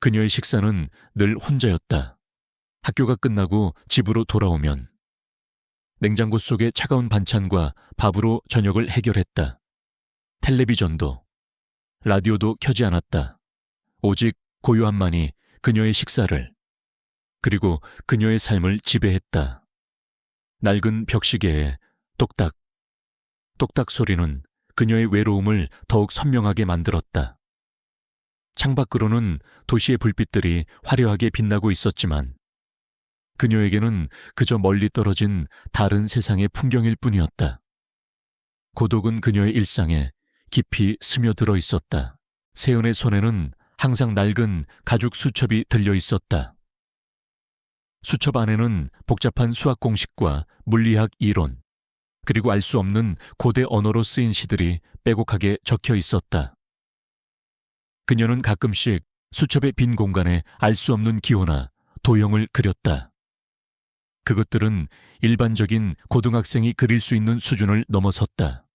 그녀의 식사는 늘 혼자였다. 학교가 끝나고 집으로 돌아오면 냉장고 속의 차가운 반찬과 밥으로 저녁을 해결했다. 텔레비전도, 라디오도 켜지 않았다. 오직 고요함만이 그녀의 식사를, 그리고 그녀의 삶을 지배했다. 낡은 벽시계의 똑딱, 똑딱 소리는 그녀의 외로움을 더욱 선명하게 만들었다. 창밖으로는 도시의 불빛들이 화려하게 빛나고 있었지만 그녀에게는 그저 멀리 떨어진 다른 세상의 풍경일 뿐이었다. 고독은 그녀의 일상에 깊이 스며들어 있었다. 세은의 손에는 항상 낡은 가죽 수첩이 들려 있었다. 수첩 안에는 복잡한 수학 공식과 물리학 이론, 그리고 알 수 없는 고대 언어로 쓰인 시들이 빼곡하게 적혀 있었다. 그녀는 가끔씩 수첩의 빈 공간에 알 수 없는 기호나 도형을 그렸다. 그것들은 일반적인 고등학생이 그릴 수 있는 수준을 넘어섰다.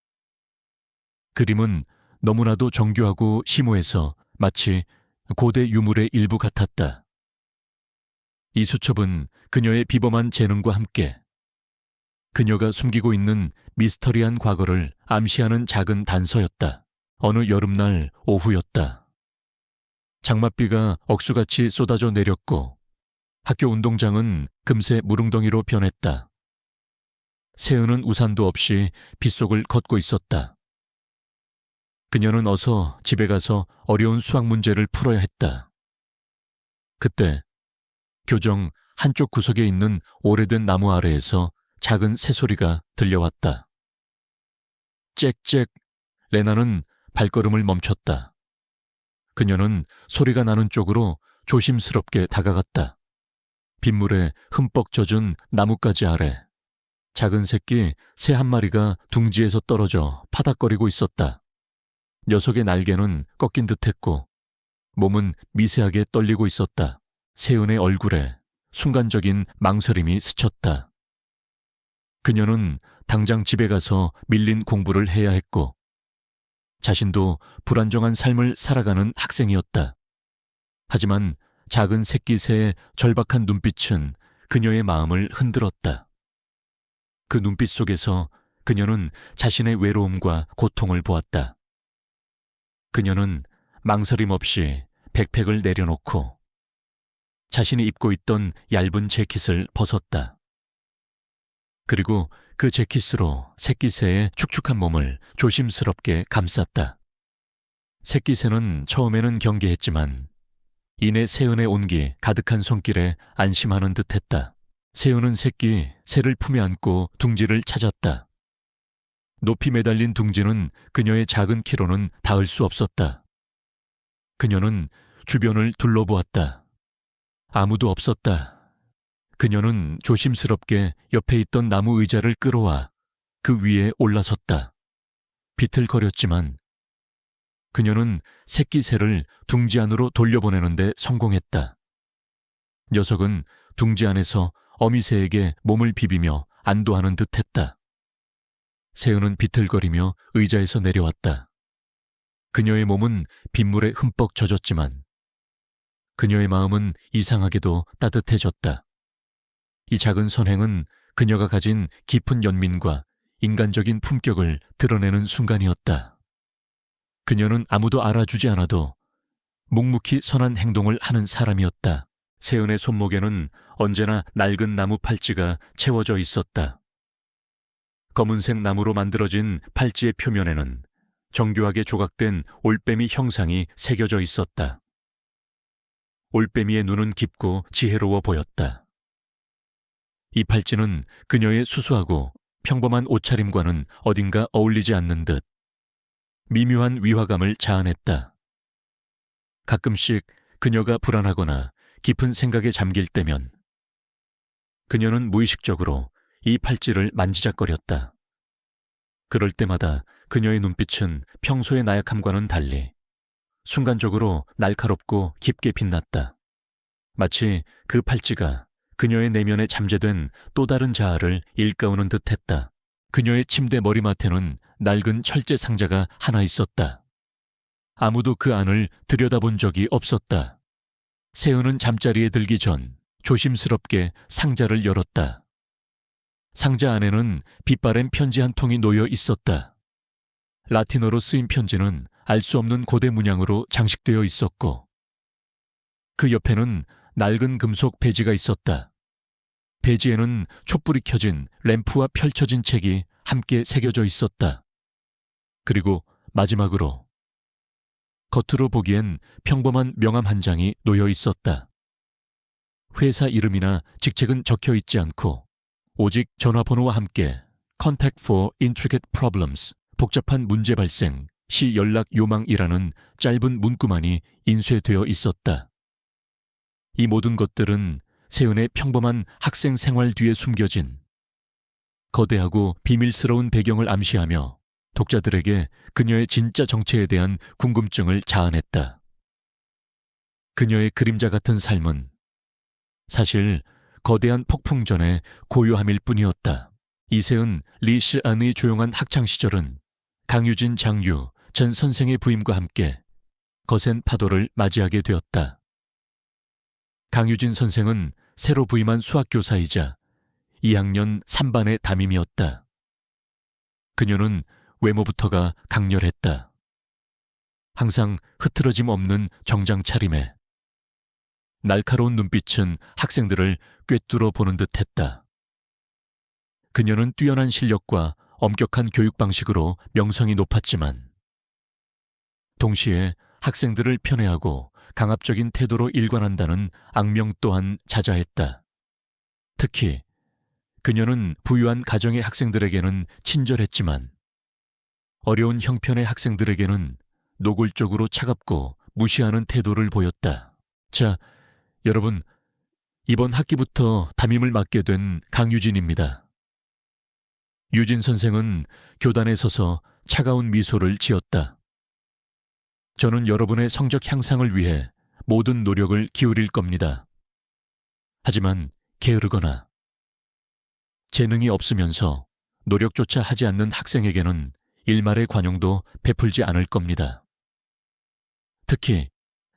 그림은 너무나도 정교하고 심오해서 마치 고대 유물의 일부 같았다. 이 수첩은 그녀의 비범한 재능과 함께 그녀가 숨기고 있는 미스터리한 과거를 암시하는 작은 단서였다. 어느 여름날 오후였다. 장맛비가 억수같이 쏟아져 내렸고 학교 운동장은 금세 무릉덩이로 변했다. 세은은 우산도 없이 빗속을 걷고 있었다. 그녀는 어서 집에 가서 어려운 수학 문제를 풀어야 했다. 그때 교정 한쪽 구석에 있는 오래된 나무 아래에서 작은 새소리가 들려왔다. 짹짹. 레나는 발걸음을 멈췄다. 그녀는 소리가 나는 쪽으로 조심스럽게 다가갔다. 빗물에 흠뻑 젖은 나뭇가지 아래 작은 새끼 새 한 마리가 둥지에서 떨어져 파닥거리고 있었다. 녀석의 날개는 꺾인 듯했고 몸은 미세하게 떨리고 있었다. 세은의 얼굴에 순간적인 망설임이 스쳤다. 그녀는 당장 집에 가서 밀린 공부를 해야 했고 자신도 불안정한 삶을 살아가는 학생이었다. 하지만 작은 새끼 새의 절박한 눈빛은 그녀의 마음을 흔들었다. 그 눈빛 속에서 그녀는 자신의 외로움과 고통을 보았다. 그녀는 망설임 없이 백팩을 내려놓고 자신이 입고 있던 얇은 재킷을 벗었다. 그리고 그 재킷으로 새끼 새의 축축한 몸을 조심스럽게 감쌌다. 새끼 새는 처음에는 경계했지만 이내 세은의 온기 가득한 손길에 안심하는 듯했다. 세은은 새끼 새를 품에 안고 둥지를 찾았다. 높이 매달린 둥지는 그녀의 작은 키로는 닿을 수 없었다. 그녀는 주변을 둘러보았다. 아무도 없었다. 그녀는 조심스럽게 옆에 있던 나무 의자를 끌어와 그 위에 올라섰다. 비틀거렸지만 그녀는 새끼 새를 둥지 안으로 돌려보내는데 성공했다. 녀석은 둥지 안에서 어미새에게 몸을 비비며 안도하는 듯했다. 세은은 비틀거리며 의자에서 내려왔다. 그녀의 몸은 빗물에 흠뻑 젖었지만 그녀의 마음은 이상하게도 따뜻해졌다. 이 작은 선행은 그녀가 가진 깊은 연민과 인간적인 품격을 드러내는 순간이었다. 그녀는 아무도 알아주지 않아도 묵묵히 선한 행동을 하는 사람이었다. 세은의 손목에는 언제나 낡은 나무 팔찌가 채워져 있었다. 검은색 나무로 만들어진 팔찌의 표면에는 정교하게 조각된 올빼미 형상이 새겨져 있었다. 올빼미의 눈은 깊고 지혜로워 보였다. 이 팔찌는 그녀의 수수하고 평범한 옷차림과는 어딘가 어울리지 않는 듯 미묘한 위화감을 자아냈다. 가끔씩 그녀가 불안하거나 깊은 생각에 잠길 때면 그녀는 무의식적으로 이 팔찌를 만지작거렸다. 그럴 때마다 그녀의 눈빛은 평소의 나약함과는 달리 순간적으로 날카롭고 깊게 빛났다. 마치 그 팔찌가 그녀의 내면에 잠재된 또 다른 자아를 일깨우는 듯했다. 그녀의 침대 머리맡에는 낡은 철제 상자가 하나 있었다. 아무도 그 안을 들여다본 적이 없었다. 세은은 잠자리에 들기 전 조심스럽게 상자를 열었다. 상자 안에는 빛바랜 편지 한 통이 놓여 있었다. 라틴어로 쓰인 편지는 알 수 없는 고대 문양으로 장식되어 있었고 그 옆에는 낡은 금속 배지가 있었다. 배지에는 촛불이 켜진 램프와 펼쳐진 책이 함께 새겨져 있었다. 그리고 마지막으로 겉으로 보기엔 평범한 명함 한 장이 놓여 있었다. 회사 이름이나 직책은 적혀 있지 않고 오직 전화번호와 함께 Contact for Intricate Problems, 복잡한 문제 발생, 시 연락 요망이라는 짧은 문구만이 인쇄되어 있었다. 이 모든 것들은 세은의 평범한 학생 생활 뒤에 숨겨진 거대하고 비밀스러운 배경을 암시하며 독자들에게 그녀의 진짜 정체에 대한 궁금증을 자아냈다. 그녀의 그림자 같은 삶은 사실 거대한 폭풍전의 고요함일 뿐이었다. 이세은, 리시안의 조용한 학창시절은 강유진 장유 전 선생의 부임과 함께 거센 파도를 맞이하게 되었다. 강유진 선생은 새로 부임한 수학교사이자 2학년 3반의 담임이었다. 그녀는 외모부터가 강렬했다. 항상 흐트러짐 없는 정장 차림에 날카로운 눈빛은 학생들을 꿰뚫어 보는 듯했다. 그녀는 뛰어난 실력과 엄격한 교육 방식으로 명성이 높았지만 동시에 학생들을 편애하고 강압적인 태도로 일관한다는 악명 또한 자자했다. 특히 그녀는 부유한 가정의 학생들에게는 친절했지만 어려운 형편의 학생들에게는 노골적으로 차갑고 무시하는 태도를 보였다. 자, 여러분, 이번 학기부터 담임을 맡게 된 강유진입니다. 유진 선생은 교단에 서서 차가운 미소를 지었다. 저는 여러분의 성적 향상을 위해 모든 노력을 기울일 겁니다. 하지만 게으르거나 재능이 없으면서 노력조차 하지 않는 학생에게는 일말의 관용도 베풀지 않을 겁니다. 특히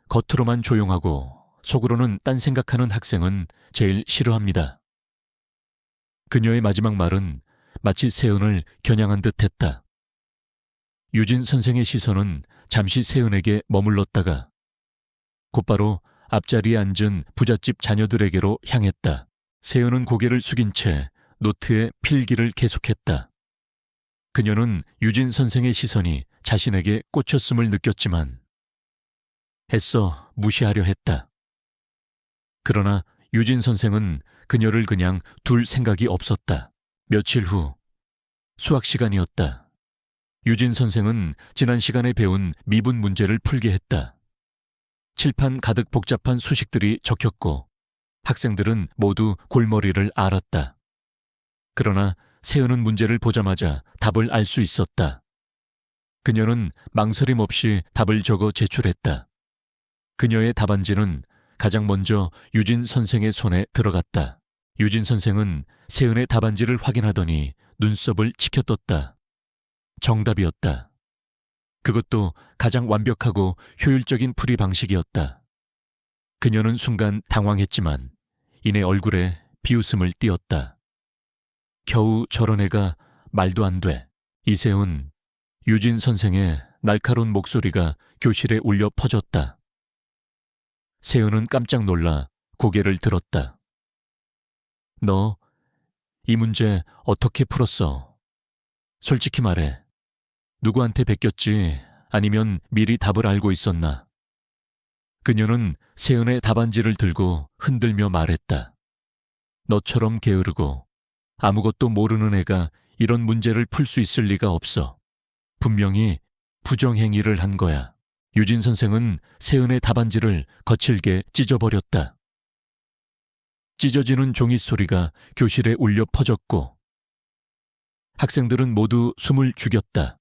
겉으로만 조용하고 속으로는 딴 생각하는 학생은 제일 싫어합니다. 그녀의 마지막 말은 마치 세은을 겨냥한 듯했다. 유진 선생의 시선은 잠시 세은에게 머물렀다가 곧바로 앞자리에 앉은 부잣집 자녀들에게로 향했다. 세은은 고개를 숙인 채 노트에 필기를 계속했다. 그녀는 유진 선생의 시선이 자신에게 꽂혔음을 느꼈지만 애써 무시하려 했다. 그러나 유진 선생은 그녀를 그냥 둘 생각이 없었다. 며칠 후 수학 시간이었다. 유진 선생은 지난 시간에 배운 미분 문제를 풀게 했다. 칠판 가득 복잡한 수식들이 적혔고 학생들은 모두 골머리를 앓았다. 그러나 세은은 문제를 보자마자 답을 알 수 있었다. 그녀는 망설임 없이 답을 적어 제출했다. 그녀의 답안지는 가장 먼저 유진 선생의 손에 들어갔다. 유진 선생은 세은의 답안지를 확인하더니 눈썹을 치켜떴다. 정답이었다. 그것도 가장 완벽하고 효율적인 풀이 방식이었다. 그녀는 순간 당황했지만 이내 얼굴에 비웃음을 띄었다. 겨우 저런 애가 말도 안 돼. 이세훈, 유진 선생의 날카로운 목소리가 교실에 울려 퍼졌다. 세은은 깜짝 놀라 고개를 들었다. 너 이 문제 어떻게 풀었어? 솔직히 말해. 누구한테 베꼈지 아니면 미리 답을 알고 있었나? 그녀는 세은의 답안지를 들고 흔들며 말했다. 너처럼 게으르고 아무것도 모르는 애가 이런 문제를 풀 수 있을 리가 없어. 분명히 부정행위를 한 거야. 유진 선생은 세은의 답안지를 거칠게 찢어버렸다. 찢어지는 종이 소리가 교실에 울려 퍼졌고 학생들은 모두 숨을 죽였다.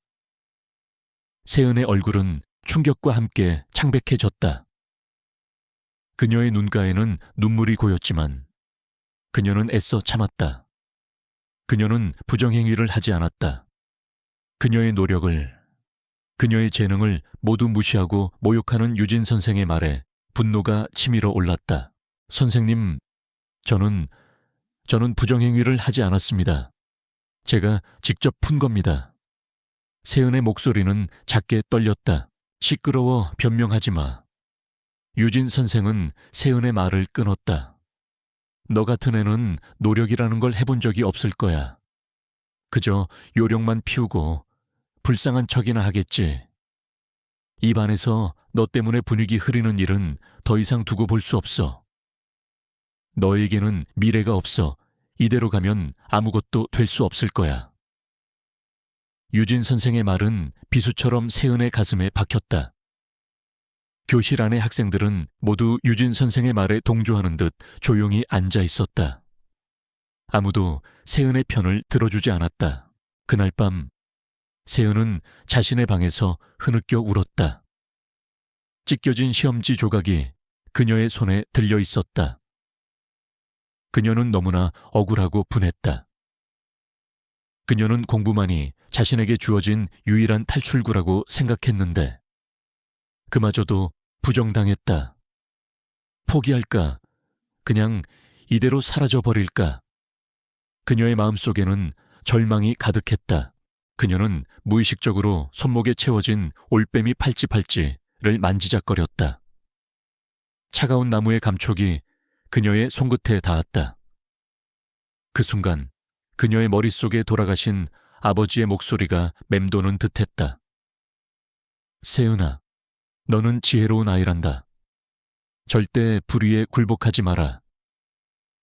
세은의 얼굴은 충격과 함께 창백해졌다. 그녀의 눈가에는 눈물이 고였지만 그녀는 애써 참았다. 그녀는 부정행위를 하지 않았다. 그녀의 노력을, 그녀의 재능을 모두 무시하고 모욕하는 유진 선생의 말에 분노가 치밀어 올랐다. 선생님, 저는 부정행위를 하지 않았습니다. 제가 직접 푼 겁니다. 세은의 목소리는 작게 떨렸다. 시끄러워 변명하지 마. 유진 선생은 세은의 말을 끊었다. 너 같은 애는 노력이라는 걸 해본 적이 없을 거야. 그저 요령만 피우고 불쌍한 척이나 하겠지. 이 반에서 너 때문에 분위기 흐리는 일은 더 이상 두고 볼 수 없어. 너에게는 미래가 없어. 이대로 가면 아무것도 될 수 없을 거야. 유진 선생의 말은 비수처럼 세은의 가슴에 박혔다. 교실 안의 학생들은 모두 유진 선생의 말에 동조하는 듯 조용히 앉아 있었다. 아무도 세은의 편을 들어주지 않았다. 그날 밤 세은은 자신의 방에서 흐느껴 울었다. 찢겨진 시험지 조각이 그녀의 손에 들려 있었다. 그녀는 너무나 억울하고 분했다. 그녀는 공부만이 자신에게 주어진 유일한 탈출구라고 생각했는데 그마저도 부정당했다. 포기할까? 그냥 이대로 사라져버릴까? 그녀의 마음속에는 절망이 가득했다. 그녀는 무의식적으로 손목에 채워진 올빼미 팔찌를 만지작거렸다. 차가운 나무의 감촉이 그녀의 손끝에 닿았다. 그 순간 그녀의 머릿속에 돌아가신 아버지의 목소리가 맴도는 듯했다. 세은아, 너는 지혜로운 아이란다. 절대 불의에 굴복하지 마라.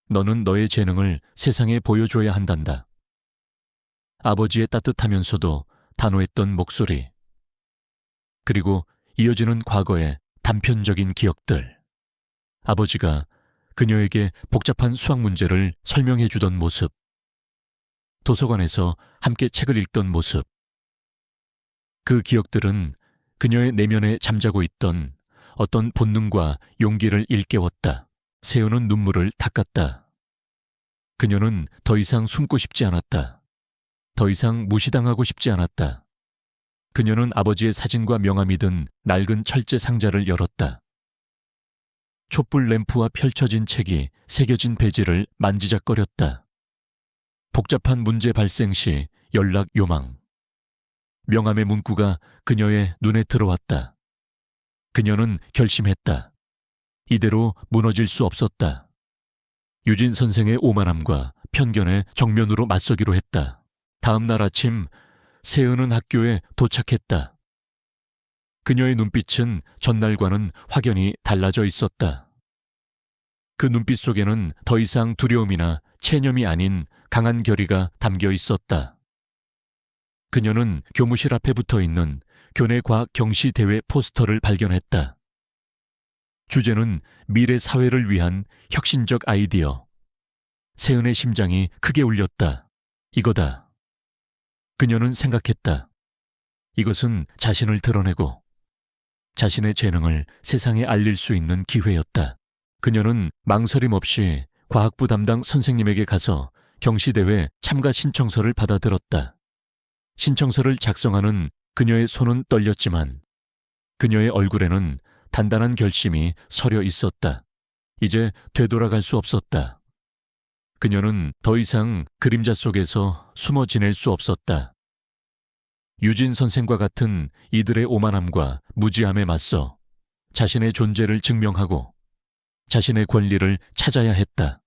너는 너의 재능을 세상에 보여줘야 한단다. 아버지의 따뜻하면서도 단호했던 목소리. 그리고 이어지는 과거의 단편적인 기억들. 아버지가 그녀에게 복잡한 수학 문제를 설명해 주던 모습. 도서관에서 함께 책을 읽던 모습. 그 기억들은 그녀의 내면에 잠자고 있던 어떤 본능과 용기를 일깨웠다. 세은은 눈물을 닦았다. 그녀는 더 이상 숨고 싶지 않았다. 더 이상 무시당하고 싶지 않았다. 그녀는 아버지의 사진과 명함이 든 낡은 철제 상자를 열었다. 촛불 램프와 펼쳐진 책이 새겨진 페이지를 만지작거렸다. 복잡한 문제 발생 시 연락 요망. 명함의 문구가 그녀의 눈에 들어왔다. 그녀는 결심했다. 이대로 무너질 수 없었다. 유진 선생의 오만함과 편견에 정면으로 맞서기로 했다. 다음 날 아침 세은은 학교에 도착했다. 그녀의 눈빛은 전날과는 확연히 달라져 있었다. 그 눈빛 속에는 더 이상 두려움이나 체념이 아닌 강한 결의가 담겨 있었다. 그녀는 교무실 앞에 붙어 있는 교내과학 경시대회 포스터를 발견했다. 주제는 미래 사회를 위한 혁신적 아이디어. 세은의 심장이 크게 울렸다. 이거다. 그녀는 생각했다. 이것은 자신을 드러내고 자신의 재능을 세상에 알릴 수 있는 기회였다. 그녀는 망설임 없이 과학부 담당 선생님에게 가서 경시대회 참가 신청서를 받아들었다. 신청서를 작성하는 그녀의 손은 떨렸지만 그녀의 얼굴에는 단단한 결심이 서려 있었다. 이제 되돌아갈 수 없었다. 그녀는 더 이상 그림자 속에서 숨어 지낼 수 없었다. 유진 선생과 같은 이들의 오만함과 무지함에 맞서 자신의 존재를 증명하고 자신의 권리를 찾아야 했다.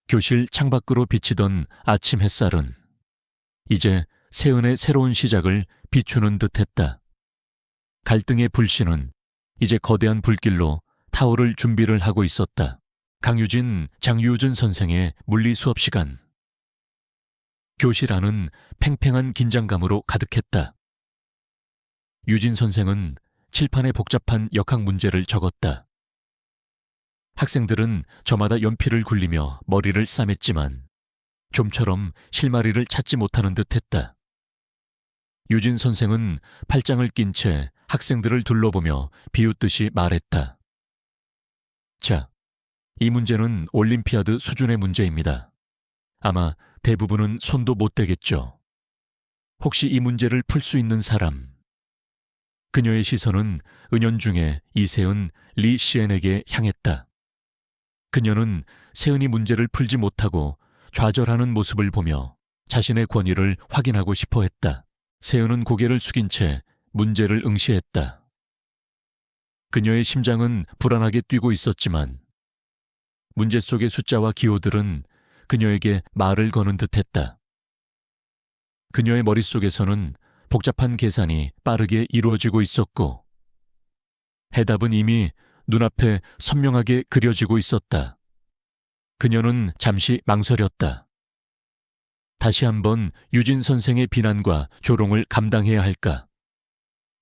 교실 창밖으로 비치던 아침 햇살은 이제 세은의 새로운 시작을 비추는 듯했다. 갈등의 불씨는 이제 거대한 불길로 타오를 준비를 하고 있었다. 강유진, 장유준 선생의 물리 수업 시간. 교실 안은 팽팽한 긴장감으로 가득했다. 유진 선생은 칠판에 복잡한 역학 문제를 적었다. 학생들은 저마다 연필을 굴리며 머리를 싸맸지만 좀처럼 실마리를 찾지 못하는 듯했다. 유진 선생은 팔짱을 낀 채 학생들을 둘러보며 비웃듯이 말했다. 자, 이 문제는 올림피아드 수준의 문제입니다. 아마 대부분은 손도 못 대겠죠. 혹시 이 문제를 풀 수 있는 사람? 그녀의 시선은 은연중에 이세은, 리시엔에게 향했다. 그녀는 세은이 문제를 풀지 못하고 좌절하는 모습을 보며 자신의 권위를 확인하고 싶어 했다. 세은은 고개를 숙인 채 문제를 응시했다. 그녀의 심장은 불안하게 뛰고 있었지만 문제 속의 숫자와 기호들은 그녀에게 말을 거는 듯했다. 그녀의 머릿속에서는 복잡한 계산이 빠르게 이루어지고 있었고 해답은 이미 눈앞에 선명하게 그려지고 있었다. 그녀는 잠시 망설였다. 다시 한번 유진 선생의 비난과 조롱을 감당해야 할까?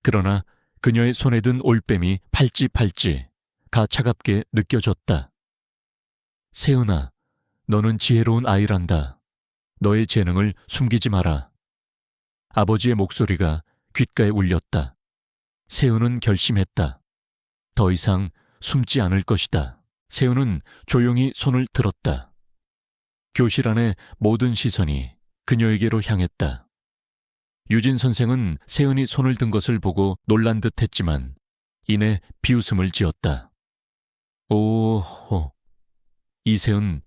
그러나 그녀의 손에 든 올빼미 팔찌가 차갑게 느껴졌다. 세은아, 너는 지혜로운 아이란다. 너의 재능을 숨기지 마라. 아버지의 목소리가 귓가에 울렸다. 세은은 결심했다. 더 이상 숨지 않을 것이다. 세은은 조용히 손을 들었다. 교실 안의 모든 시선이 그녀에게로 향했다. 유진 선생은 세은이 손을 든 것을 보고 놀란 듯 했지만 이내 비웃음을 지었다. 오호, 이세은,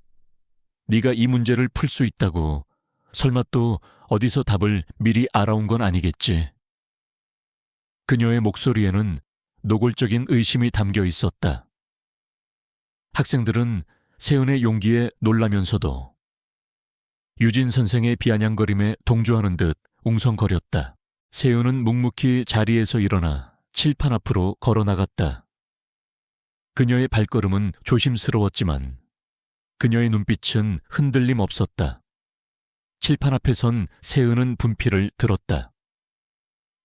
네가 이 문제를 풀 수 있다고 설마 또 어디서 답을 미리 알아온 건 아니겠지? 그녀의 목소리에는 노골적인 의심이 담겨 있었다. 학생들은 세은의 용기에 놀라면서도 유진 선생의 비아냥거림에 동조하는 듯 웅성거렸다. 세은은 묵묵히 자리에서 일어나 칠판 앞으로 걸어나갔다. 그녀의 발걸음은 조심스러웠지만 그녀의 눈빛은 흔들림 없었다. 칠판 앞에 선 세은은 분필을 들었다.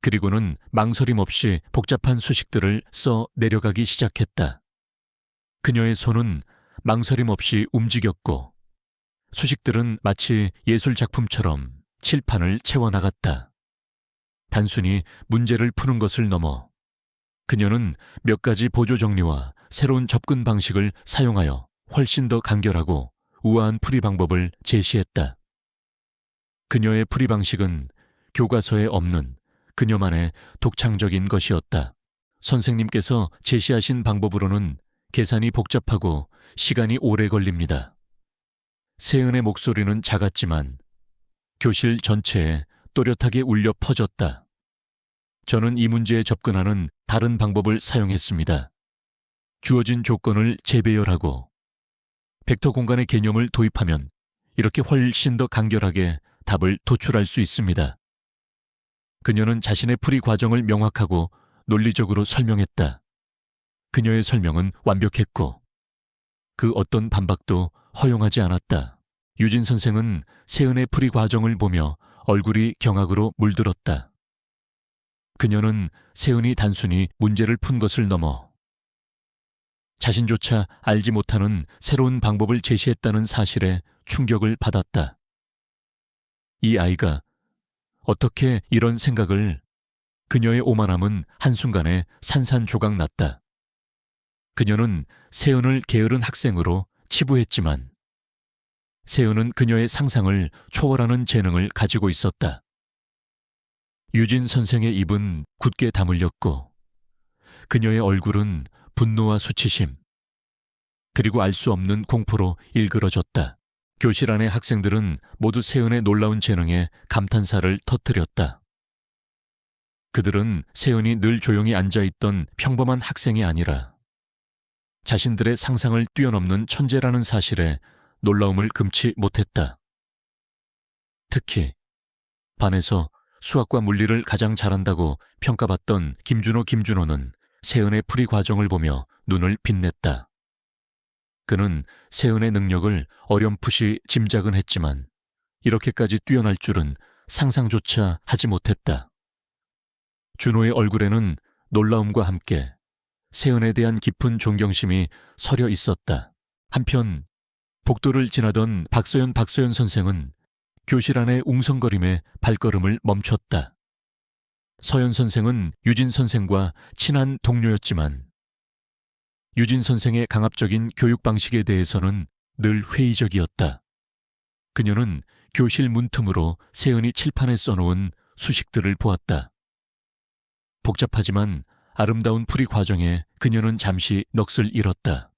그리고는 망설임 없이 복잡한 수식들을 써 내려가기 시작했다. 그녀의 손은 망설임 없이 움직였고 수식들은 마치 예술작품처럼 칠판을 채워나갔다. 단순히 문제를 푸는 것을 넘어 그녀는 몇 가지 보조 정리와 새로운 접근 방식을 사용하여 훨씬 더 간결하고 우아한 풀이 방법을 제시했다. 그녀의 풀이 방식은 교과서에 없는 그녀만의 독창적인 것이었다. 선생님께서 제시하신 방법으로는 계산이 복잡하고 시간이 오래 걸립니다. 세은의 목소리는 작았지만 교실 전체에 또렷하게 울려 퍼졌다. 저는 이 문제에 접근하는 다른 방법을 사용했습니다. 주어진 조건을 재배열하고 벡터 공간의 개념을 도입하면 이렇게 훨씬 더 간결하게 답을 도출할 수 있습니다. 그녀는 자신의 풀이 과정을 명확하고 논리적으로 설명했다. 그녀의 설명은 완벽했고 그 어떤 반박도 허용하지 않았다. 유진 선생은 세은의 풀이 과정을 보며 얼굴이 경악으로 물들었다. 그녀는 세은이 단순히 문제를 푼 것을 넘어 자신조차 알지 못하는 새로운 방법을 제시했다는 사실에 충격을 받았다. 이 아이가 어떻게 이런 생각을... 그녀의 오만함은 한순간에 산산조각 났다. 그녀는 세은을 게으른 학생으로 치부했지만 세은은 그녀의 상상을 초월하는 재능을 가지고 있었다. 유진 선생의 입은 굳게 다물렸고 그녀의 얼굴은 분노와 수치심 그리고 알 수 없는 공포로 일그러졌다. 교실 안의 학생들은 모두 세은의 놀라운 재능에 감탄사를 터뜨렸다. 그들은 세은이 늘 조용히 앉아있던 평범한 학생이 아니라 자신들의 상상을 뛰어넘는 천재라는 사실에 놀라움을 금치 못했다. 특히 반에서 수학과 물리를 가장 잘한다고 평가받던 김준호는 세은의 풀이 과정을 보며 눈을 빛냈다. 그는 세은의 능력을 어렴풋이 짐작은 했지만 이렇게까지 뛰어날 줄은 상상조차 하지 못했다. 준호의 얼굴에는 놀라움과 함께 세은에 대한 깊은 존경심이 서려 있었다. 한편 복도를 지나던 박서연 선생은 교실 안의 웅성거림에 발걸음을 멈췄다. 서연 선생은 유진 선생과 친한 동료였지만 유진 선생의 강압적인 교육 방식에 대해서는 늘 회의적이었다. 그녀는 교실 문틈으로 세은이 칠판에 써놓은 수식들을 보았다. 복잡하지만 아름다운 풀이 과정에 그녀는 잠시 넋을 잃었다.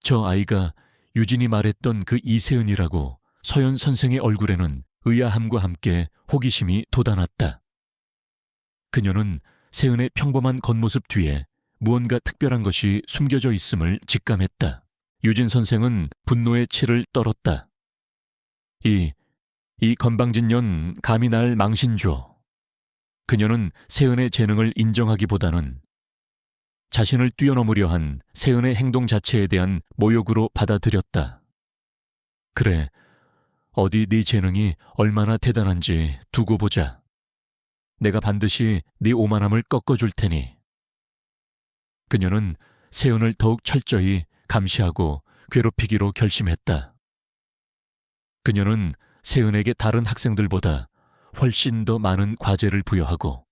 저 아이가 유진이 말했던 그 이세은이라고 서연 선생의 얼굴에는 의아함과 함께 호기심이 돋아났다. 그녀는 세은의 평범한 겉모습 뒤에 무언가 특별한 것이 숨겨져 있음을 직감했다. 유진 선생은 분노의 치를 떨었다. 이 건방진 년 감히 날 망신 줘. 그녀는 세은의 재능을 인정하기보다는 자신을 뛰어넘으려 한 세은의 행동 자체에 대한 모욕으로 받아들였다. 그래, 어디 네 재능이 얼마나 대단한지 두고 보자. 내가 반드시 네 오만함을 꺾어줄 테니. 그녀는 세은을 더욱 철저히 감시하고 괴롭히기로 결심했다. 그녀는 세은에게 다른 학생들보다 훨씬 더 많은 과제를 부여하고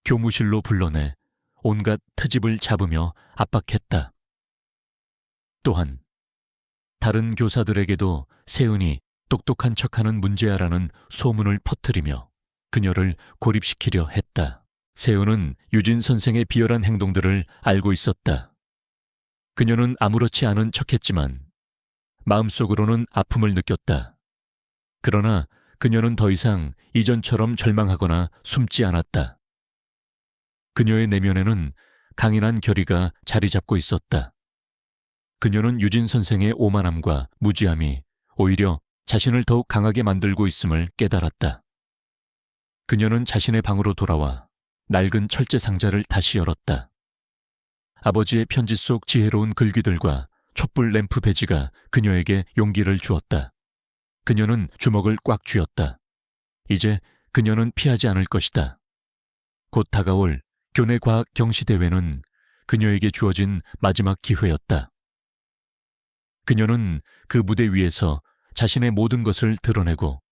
교무실로 불러내 온갖 트집을 잡으며 압박했다. 또한 다른 교사들에게도 세은이 똑똑한 척하는 문제야라는 소문을 퍼뜨리며 그녀를 고립시키려 했다. 세은은 유진 선생의 비열한 행동들을 알고 있었다. 그녀는 아무렇지 않은 척했지만 마음속으로는 아픔을 느꼈다. 그러나 그녀는 더 이상 이전처럼 절망하거나 숨지 않았다. 그녀의 내면에는 강인한 결의가 자리 잡고 있었다. 그녀는 유진 선생의 오만함과 무지함이 오히려 자신을 더욱 강하게 만들고 있음을 깨달았다. 그녀는 자신의 방으로 돌아와 낡은 철제 상자를 다시 열었다. 아버지의 편지 속 지혜로운 글귀들과 촛불 램프 배지가 그녀에게 용기를 주었다. 그녀는 주먹을 꽉 쥐었다. 이제 그녀는 피하지 않을 것이다. 곧 다가올 교내과학 경시대회는 그녀에게 주어진 마지막 기회였다. 그녀는 그 무대 위에서 자신의 모든 것을 드러내고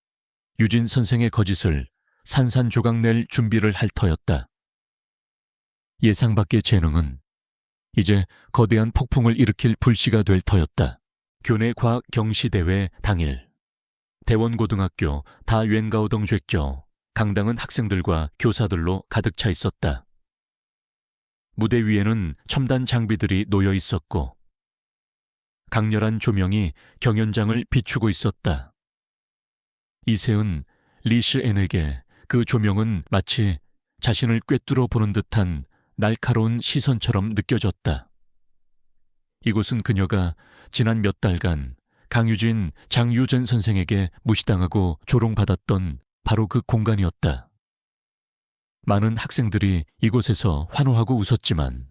유진 선생의 거짓을 산산조각 낼 준비를 할 터였다. 예상 밖의 재능은 이제 거대한 폭풍을 일으킬 불씨가 될 터였다. 교내과학 경시대회 당일 대원고등학교 다웬가오덩죄교 강당은 학생들과 교사들로 가득 차 있었다. 무대 위에는 첨단 장비들이 놓여 있었고 강렬한 조명이 경연장을 비추고 있었다. 이세은 리시엔에게 그 조명은 마치 자신을 꿰뚫어 보는 듯한 날카로운 시선처럼 느껴졌다. 이곳은 그녀가 지난 몇 달간 강유진, 장유전 선생에게 무시당하고 조롱받았던 바로 그 공간이었다. 많은 학생들이 이곳에서 환호하고 웃었지만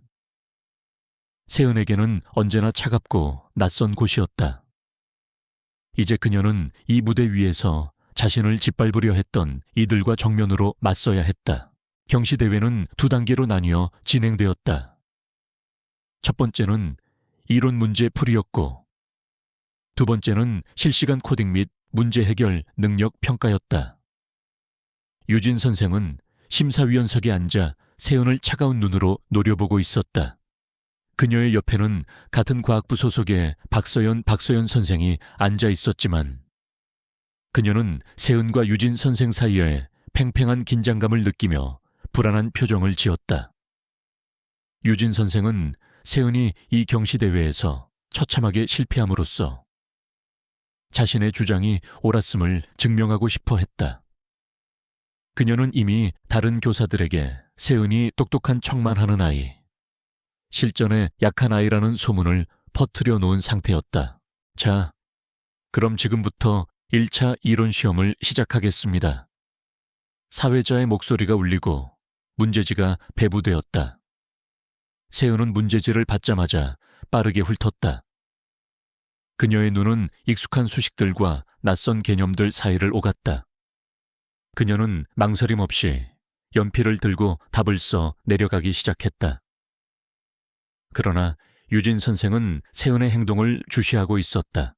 세은에게는 언제나 차갑고 낯선 곳이었다. 이제 그녀는 이 무대 위에서 자신을 짓밟으려 했던 이들과 정면으로 맞서야 했다. 경시대회는 2단계로 나뉘어 진행되었다. 첫 번째는 이론 문제 풀이였고 두 번째는 실시간 코딩 및 문제 해결 능력 평가였다. 유진 선생은 심사위원석에 앉아 세은을 차가운 눈으로 노려보고 있었다. 그녀의 옆에는 같은 과학부 소속의 박서연 선생이 앉아 있었지만 그녀는 세은과 유진 선생 사이에 팽팽한 긴장감을 느끼며 불안한 표정을 지었다. 유진 선생은 세은이 이 경시대회에서 처참하게 실패함으로써 자신의 주장이 옳았음을 증명하고 싶어 했다. 그녀는 이미 다른 교사들에게 세은이 똑똑한 척만 하는 아이, 실전에 약한 아이라는 소문을 퍼뜨려 놓은 상태였다. 자, 그럼 지금부터 1차 이론 시험을 시작하겠습니다. 사회자의 목소리가 울리고 문제지가 배부되었다. 세은은 문제지를 받자마자 빠르게 훑었다. 그녀의 눈은 익숙한 수식들과 낯선 개념들 사이를 오갔다. 그녀는 망설임 없이 연필을 들고 답을 써 내려가기 시작했다. 그러나 유진 선생은 세은의 행동을 주시하고 있었다.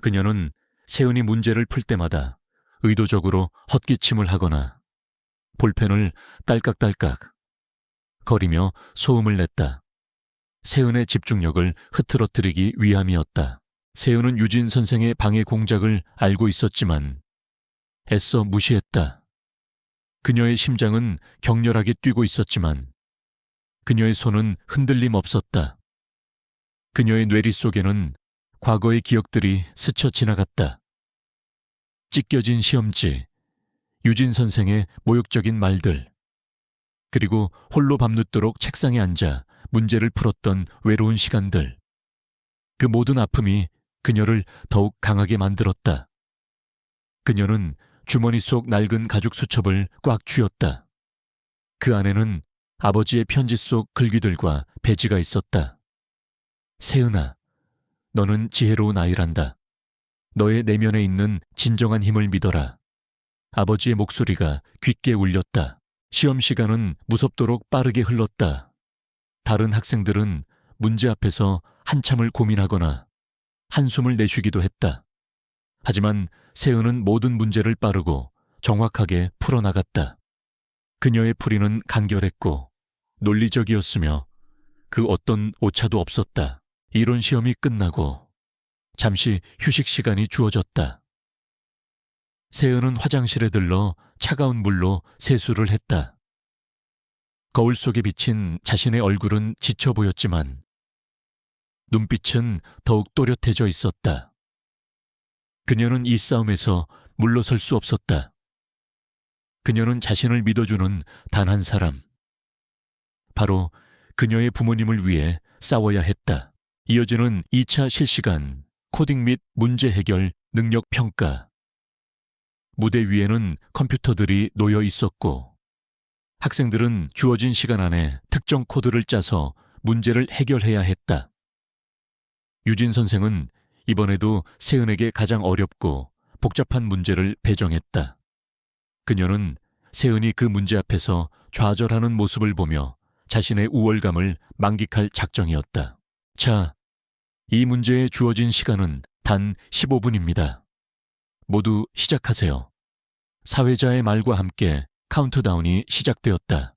그녀는 세은이 문제를 풀 때마다 의도적으로 헛기침을 하거나 볼펜을 딸깍딸깍 거리며 소음을 냈다. 세은의 집중력을 흐트러뜨리기 위함이었다. 세은은 유진 선생의 방해 공작을 알고 있었지만 애써 무시했다. 그녀의 심장은 격렬하게 뛰고 있었지만 그녀의 손은 흔들림 없었다. 그녀의 뇌리 속에는 과거의 기억들이 스쳐 지나갔다. 찢겨진 시험지, 유진 선생의 모욕적인 말들, 그리고 홀로 밤늦도록 책상에 앉아 문제를 풀었던 외로운 시간들. 그 모든 아픔이 그녀를 더욱 강하게 만들었다. 그녀는 주머니 속 낡은 가죽 수첩을 꽉 쥐었다. 그 안에는 아버지의 편지 속 글귀들과 배지가 있었다. 세은아, 너는 지혜로운 아이란다. 너의 내면에 있는 진정한 힘을 믿어라. 아버지의 목소리가 깊게 울렸다. 시험 시간은 무섭도록 빠르게 흘렀다. 다른 학생들은 문제 앞에서 한참을 고민하거나 한숨을 내쉬기도 했다. 하지만 세은은 모든 문제를 빠르고 정확하게 풀어나갔다. 그녀의 풀이는 간결했고 논리적이었으며 그 어떤 오차도 없었다. 이론 시험이 끝나고 잠시 휴식 시간이 주어졌다. 세은은 화장실에 들러 차가운 물로 세수를 했다. 거울 속에 비친 자신의 얼굴은 지쳐 보였지만 눈빛은 더욱 또렷해져 있었다. 그녀는 이 싸움에서 물러설 수 없었다. 그녀는 자신을 믿어주는 단 한 사람, 바로 그녀의 부모님을 위해 싸워야 했다. 이어지는 2차 실시간 코딩 및 문제 해결 능력 평가. 무대 위에는 컴퓨터들이 놓여 있었고 학생들은 주어진 시간 안에 특정 코드를 짜서 문제를 해결해야 했다. 유진 선생은 이번에도 세은에게 가장 어렵고 복잡한 문제를 배정했다. 그녀는 세은이 그 문제 앞에서 좌절하는 모습을 보며 자신의 우월감을 만끽할 작정이었다. 자, 이 문제에 주어진 시간은 단 15분입니다. 모두 시작하세요. 사회자의 말과 함께 카운트다운이 시작되었다.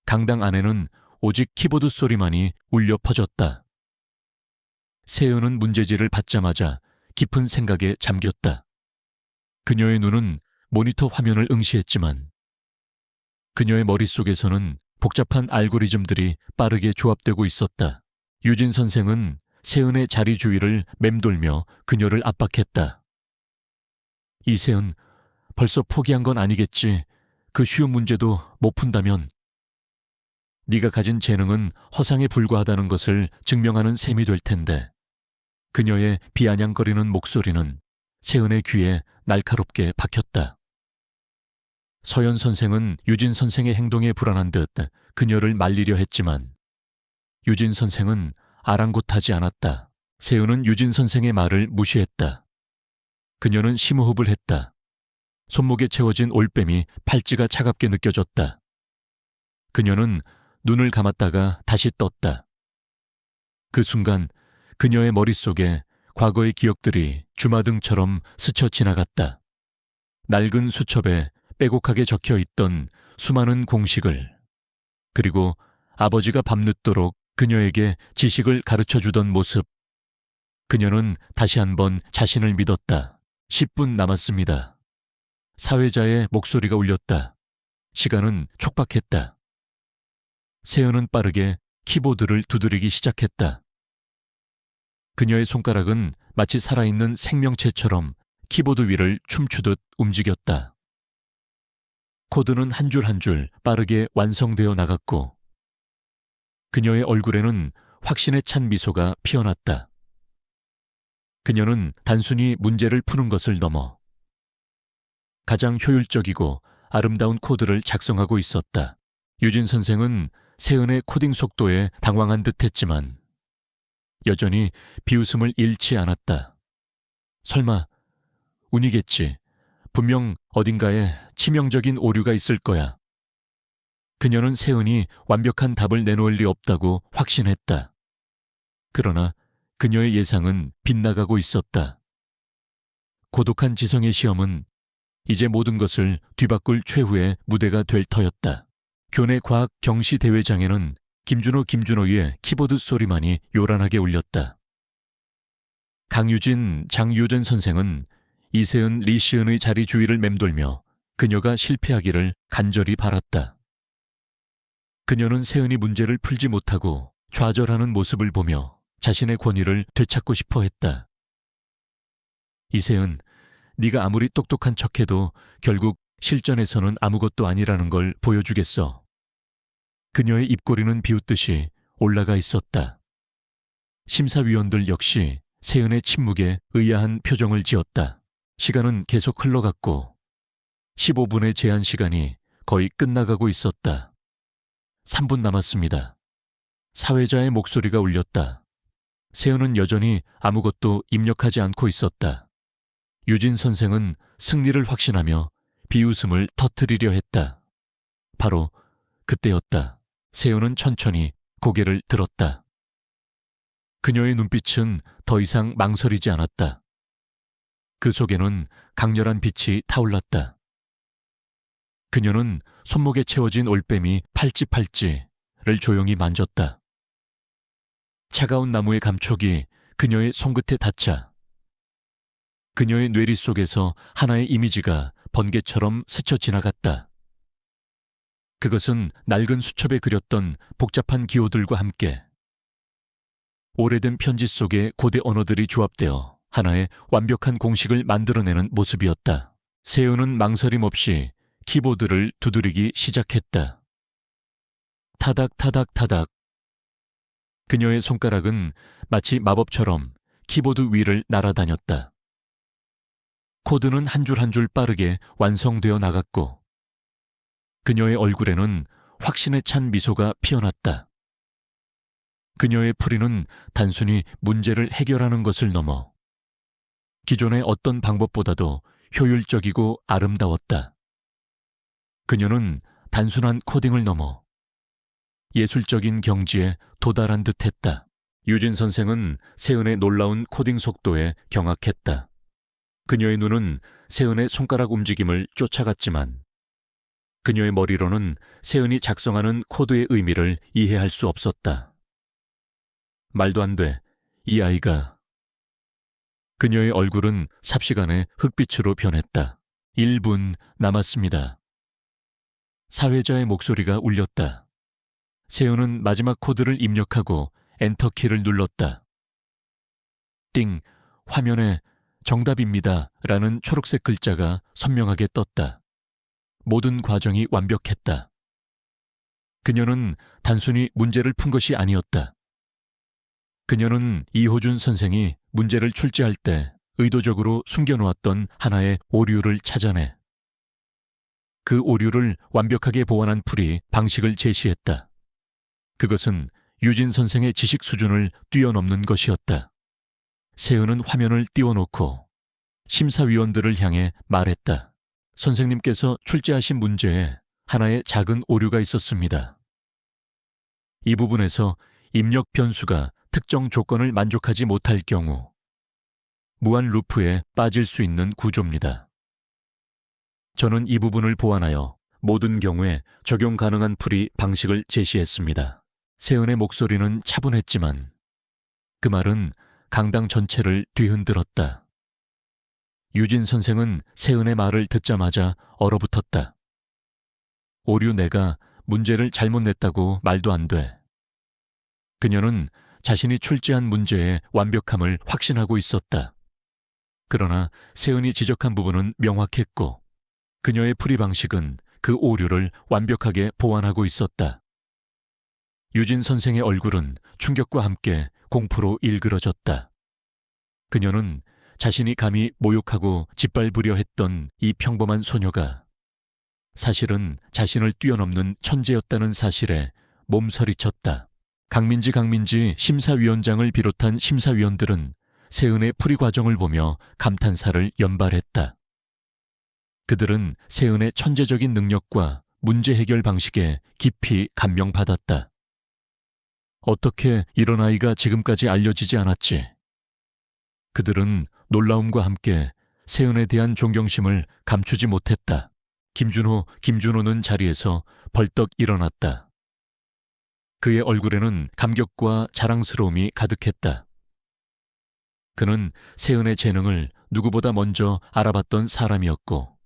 강당 안에는 오직 키보드 소리만이 울려 퍼졌다. 세은은 문제지를 받자마자 깊은 생각에 잠겼다. 그녀의 눈은 모니터 화면을 응시했지만 그녀의 머릿속에서는 복잡한 알고리즘들이 빠르게 조합되고 있었다. 유진 선생은 세은의 자리 주위를 맴돌며 그녀를 압박했다. 이세은, 벌써 포기한 건 아니겠지. 그 쉬운 문제도 못 푼다면 네가 가진 재능은 허상에 불과하다는 것을 증명하는 셈이 될 텐데. 그녀의 비아냥거리는 목소리는 세은의 귀에 날카롭게 박혔다. 서연 선생은 유진 선생의 행동에 불안한 듯 그녀를 말리려 했지만 유진 선생은 아랑곳하지 않았다. 세은은 유진 선생의 말을 무시했다. 그녀는 심호흡을 했다. 손목에 채워진 올빼미 팔찌가 차갑게 느껴졌다. 그녀는 눈을 감았다가 다시 떴다. 그 순간 그녀의 머릿속에 과거의 기억들이 주마등처럼 스쳐 지나갔다. 낡은 수첩에 빼곡하게 적혀 있던 수많은 공식을, 그리고 아버지가 밤늦도록 그녀에게 지식을 가르쳐주던 모습. 그녀는 다시 한번 자신을 믿었다. 10분 남았습니다. 사회자의 목소리가 울렸다. 시간은 촉박했다. 세은은 빠르게 키보드를 두드리기 시작했다. 그녀의 손가락은 마치 살아있는 생명체처럼 키보드 위를 춤추듯 움직였다. 코드는 한 줄 한 줄 빠르게 완성되어 나갔고 그녀의 얼굴에는 확신에 찬 미소가 피어났다. 그녀는 단순히 문제를 푸는 것을 넘어 가장 효율적이고 아름다운 코드를 작성하고 있었다. 유진 선생은 세은의 코딩 속도에 당황한 듯했지만 여전히 비웃음을 잃지 않았다. 설마 운이겠지. 분명 어딘가에 치명적인 오류가 있을 거야. 그녀는 세은이 완벽한 답을 내놓을 리 없다고 확신했다. 그러나 그녀의 예상은 빗나가고 있었다. 고독한 지성의 시험은 이제 모든 것을 뒤바꿀 최후의 무대가 될 터였다. 교내 과학 경시 대회장에는 김준호의 키보드 소리만이 요란하게 울렸다. 강유진, 장유전 선생은 이세은, 리시은의 자리 주위를 맴돌며 그녀가 실패하기를 간절히 바랐다. 그녀는 세은이 문제를 풀지 못하고 좌절하는 모습을 보며 자신의 권위를 되찾고 싶어 했다. 이세은, 네가 아무리 똑똑한 척해도 결국 실전에서는 아무것도 아니라는 걸 보여주겠어. 그녀의 입꼬리는 비웃듯이 올라가 있었다. 심사위원들 역시 세은의 침묵에 의아한 표정을 지었다. 시간은 계속 흘러갔고 15분의 제한 시간이 거의 끝나가고 있었다. 3분 남았습니다. 사회자의 목소리가 울렸다. 세은은 여전히 아무것도 입력하지 않고 있었다. 유진 선생은 승리를 확신하며 비웃음을 터뜨리려 했다. 바로 그때였다. 세은은 천천히 고개를 들었다. 그녀의 눈빛은 더 이상 망설이지 않았다. 그 속에는 강렬한 빛이 타올랐다. 그녀는 손목에 채워진 올빼미 팔찌를 조용히 만졌다. 차가운 나무의 감촉이 그녀의 손끝에 닿자 그녀의 뇌리 속에서 하나의 이미지가 번개처럼 스쳐 지나갔다. 그것은 낡은 수첩에 그렸던 복잡한 기호들과 함께 오래된 편지 속의 고대 언어들이 조합되어 하나의 완벽한 공식을 만들어내는 모습이었다. 세은은 망설임 없이 키보드를 두드리기 시작했다. 타닥타닥타닥. 그녀의 손가락은 마치 마법처럼 키보드 위를 날아다녔다. 코드는 한 줄 한 줄 빠르게 완성되어 나갔고 그녀의 얼굴에는 확신에 찬 미소가 피어났다. 그녀의 풀이는 단순히 문제를 해결하는 것을 넘어 기존의 어떤 방법보다도 효율적이고 아름다웠다. 그녀는 단순한 코딩을 넘어 예술적인 경지에 도달한 듯했다. 유진 선생은 세은의 놀라운 코딩 속도에 경악했다. 그녀의 눈은 세은의 손가락 움직임을 쫓아갔지만 그녀의 머리로는 세은이 작성하는 코드의 의미를 이해할 수 없었다. 말도 안 돼, 이 아이가. 그녀의 얼굴은 삽시간에 흑빛으로 변했다. 1분 남았습니다. 사회자의 목소리가 울렸다. 세은은 마지막 코드를 입력하고 엔터키를 눌렀다. 띵, 화면에 정답입니다 라는 초록색 글자가 선명하게 떴다. 모든 과정이 완벽했다. 그녀는 단순히 문제를 푼 것이 아니었다. 그녀는 이호준 선생이 문제를 출제할 때 의도적으로 숨겨놓았던 하나의 오류를 찾아내 그 오류를 완벽하게 보완한 풀이 방식을 제시했다. 그것은 유진 선생의 지식 수준을 뛰어넘는 것이었다. 세은은 화면을 띄워놓고 심사위원들을 향해 말했다. 선생님께서 출제하신 문제에 하나의 작은 오류가 있었습니다. 이 부분에서 입력 변수가 특정 조건을 만족하지 못할 경우 무한 루프에 빠질 수 있는 구조입니다. 저는 이 부분을 보완하여 모든 경우에 적용 가능한 풀이 방식을 제시했습니다. 세은의 목소리는 차분했지만 그 말은 강당 전체를 뒤흔들었다. 유진 선생은 세은의 말을 듣자마자 얼어붙었다. 오류 내가 문제를 잘못 냈다고 말도 안 돼. 그녀는 자신이 출제한 문제의 완벽함을 확신하고 있었다. 그러나 세은이 지적한 부분은 명확했고 그녀의 풀이 방식은 그 오류를 완벽하게 보완하고 있었다. 유진 선생의 얼굴은 충격과 함께 공포로 일그러졌다. 그녀는 자신이 감히 모욕하고 짓밟으려 했던 이 평범한 소녀가 사실은 자신을 뛰어넘는 천재였다는 사실에 몸서리쳤다. 강민지 심사위원장을 비롯한 심사위원들은 세은의 풀이 과정을 보며 감탄사를 연발했다. 그들은 세은의 천재적인 능력과 문제 해결 방식에 깊이 감명받았다. 어떻게 이런 아이가 지금까지 알려지지 않았지? 그들은 놀라움과 함께 세은에 대한 존경심을 감추지 못했다. 김준호는 자리에서 벌떡 일어났다. 그의 얼굴에는 감격과 자랑스러움이 가득했다. 그는 세은의 재능을 누구보다 먼저 알아봤던 사람이었고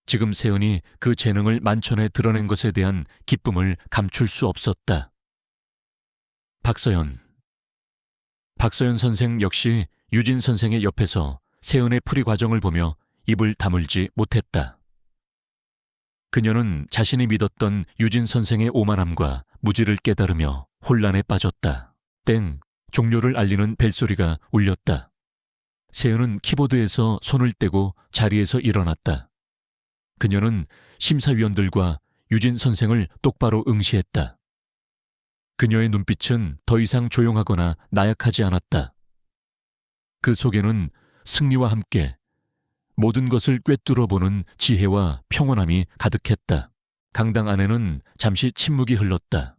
지금 세은이 그 재능을 만천에 드러낸 것에 대한 기쁨을 감출 수 없었다. 박서연 선생 역시 유진 선생의 옆에서 세은의 풀이 과정을 보며 입을 다물지 못했다. 그녀는 자신이 믿었던 유진 선생의 오만함과 무지를 깨달으며 혼란에 빠졌다. 땡! 종료를 알리는 벨소리가 울렸다. 세은은 키보드에서 손을 떼고 자리에서 일어났다. 그녀는 심사위원들과 유진 선생을 똑바로 응시했다. 그녀의 눈빛은 더 이상 조용하거나 나약하지 않았다. 그 속에는 승리와 함께 모든 것을 꿰뚫어보는 지혜와 평온함이 가득했다. 강당 안에는 잠시 침묵이 흘렀다.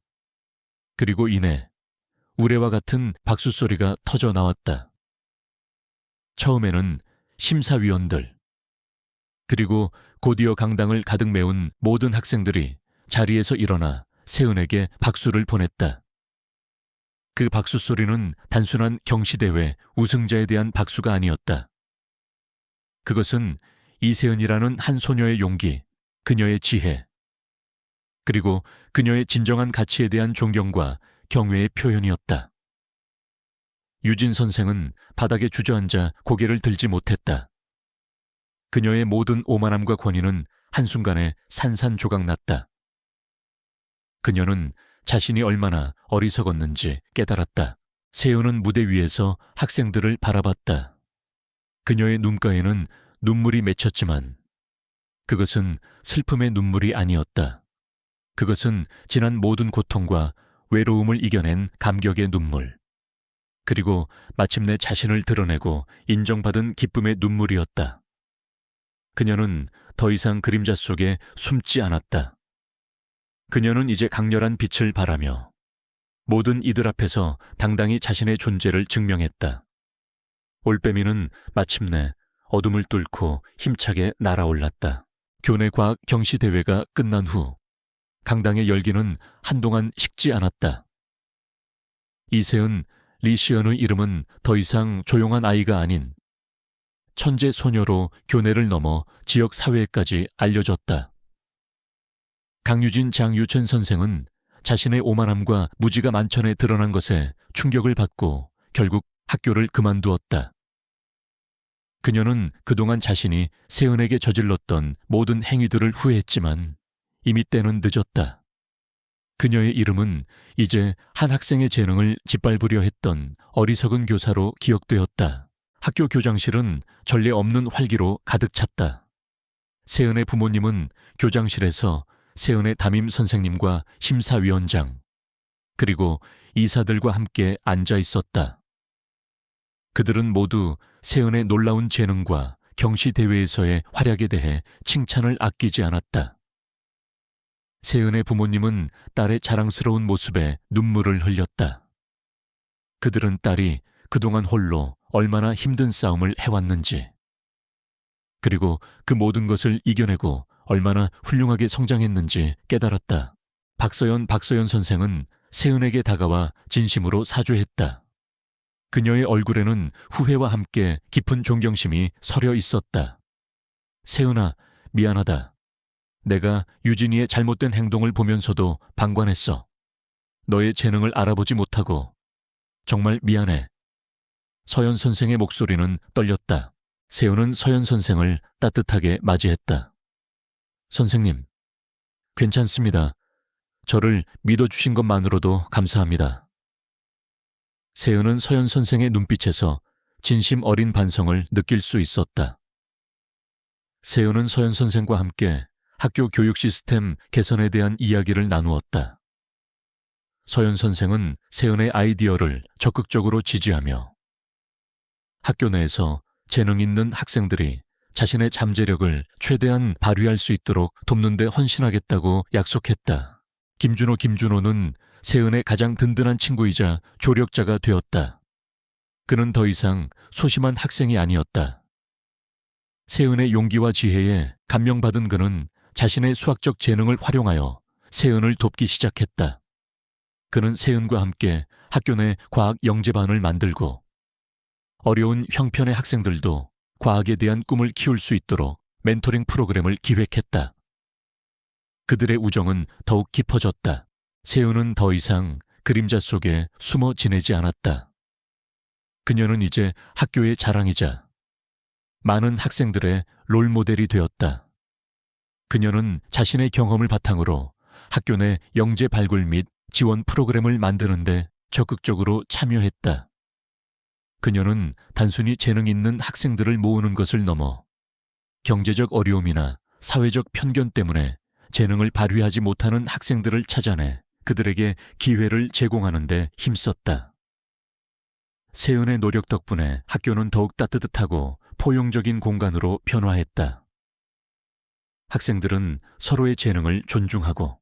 그리고 이내 우레와 같은 박수 소리가 터져 나왔다. 처음에는 심사위원들, 그리고 곧이어 강당을 가득 메운 모든 학생들이 자리에서 일어나 세은에게 박수를 보냈다. 그 박수 소리는 단순한 경시대회 우승자에 대한 박수가 아니었다. 그것은 이세은이라는 한 소녀의 용기, 그녀의 지혜, 그리고 그녀의 진정한 가치에 대한 존경과 경외의 표현이었다. 유진 선생은 바닥에 주저앉아 고개를 들지 못했다. 그녀의 모든 오만함과 권위는 한순간에 산산조각났다. 그녀는 자신이 얼마나 어리석었는지 깨달았다. 세은은 무대 위에서 학생들을 바라봤다. 그녀의 눈가에는 눈물이 맺혔지만 그것은 슬픔의 눈물이 아니었다. 그것은 지난 모든 고통과 외로움을 이겨낸 감격의 눈물, 그리고 마침내 자신을 드러내고 인정받은 기쁨의 눈물이었다. 그녀는 더 이상 그림자 속에 숨지 않았다. 그녀는 이제 강렬한 빛을 발하며 모든 이들 앞에서 당당히 자신의 존재를 증명했다. 올빼미는 마침내 어둠을 뚫고 힘차게 날아올랐다. 교내 과학 경시 대회가 끝난 후 강당의 열기는 한동안 식지 않았다. 이세은, 리시언의 이름은 더 이상 조용한 아이가 아닌 천재 소녀로 교내를 넘어 지역 사회에까지 알려졌다. 강유진, 장유천 선생은 자신의 오만함과 무지가 만천에 드러난 것에 충격을 받고 결국 학교를 그만두었다. 그녀는 그동안 자신이 세은에게 저질렀던 모든 행위들을 후회했지만 이미 때는 늦었다. 그녀의 이름은 이제 한 학생의 재능을 짓밟으려 했던 어리석은 교사로 기억되었다. 학교 교장실은 전례 없는 활기로 가득 찼다. 세은의 부모님은 교장실에서 세은의 담임 선생님과 심사위원장, 그리고 이사들과 함께 앉아 있었다. 그들은 모두 세은의 놀라운 재능과 경시대회에서의 활약에 대해 칭찬을 아끼지 않았다. 세은의 부모님은 딸의 자랑스러운 모습에 눈물을 흘렸다. 그들은 딸이 그동안 홀로 얼마나 힘든 싸움을 해왔는지, 그리고 그 모든 것을 이겨내고 얼마나 훌륭하게 성장했는지 깨달았다. 박서연 선생은 세은에게 다가와 진심으로 사죄했다. 그녀의 얼굴에는 후회와 함께 깊은 존경심이 서려 있었다. 세은아, 미안하다. 내가 유진이의 잘못된 행동을 보면서도 방관했어. 너의 재능을 알아보지 못하고 정말 미안해. 서연 선생의 목소리는 떨렸다. 세은은 서연 선생을 따뜻하게 맞이했다. 선생님, 괜찮습니다. 저를 믿어주신 것만으로도 감사합니다. 세은은 서연 선생의 눈빛에서 진심 어린 반성을 느낄 수 있었다. 세은은 서연 선생과 함께 학교 교육 시스템 개선에 대한 이야기를 나누었다. 서연 선생은 세은의 아이디어를 적극적으로 지지하며 학교 내에서 재능 있는 학생들이 자신의 잠재력을 최대한 발휘할 수 있도록 돕는 데 헌신하겠다고 약속했다. 김준호는 세은의 가장 든든한 친구이자 조력자가 되었다. 그는 더 이상 소심한 학생이 아니었다. 세은의 용기와 지혜에 감명받은 그는 자신의 수학적 재능을 활용하여 세은을 돕기 시작했다. 그는 세은과 함께 학교 내 과학 영재반을 만들고 어려운 형편의 학생들도 과학에 대한 꿈을 키울 수 있도록 멘토링 프로그램을 기획했다. 그들의 우정은 더욱 깊어졌다. 세훈은 더 이상 그림자 속에 숨어 지내지 않았다. 그녀는 이제 학교의 자랑이자 많은 학생들의 롤모델이 되었다. 그녀는 자신의 경험을 바탕으로 학교 내 영재 발굴 및 지원 프로그램을 만드는데 적극적으로 참여했다. 그녀는 단순히 재능 있는 학생들을 모으는 것을 넘어 경제적 어려움이나 사회적 편견 때문에 재능을 발휘하지 못하는 학생들을 찾아내 그들에게 기회를 제공하는 데 힘썼다. 세은의 노력 덕분에 학교는 더욱 따뜻하고 포용적인 공간으로 변화했다. 학생들은 서로의 재능을 존중하고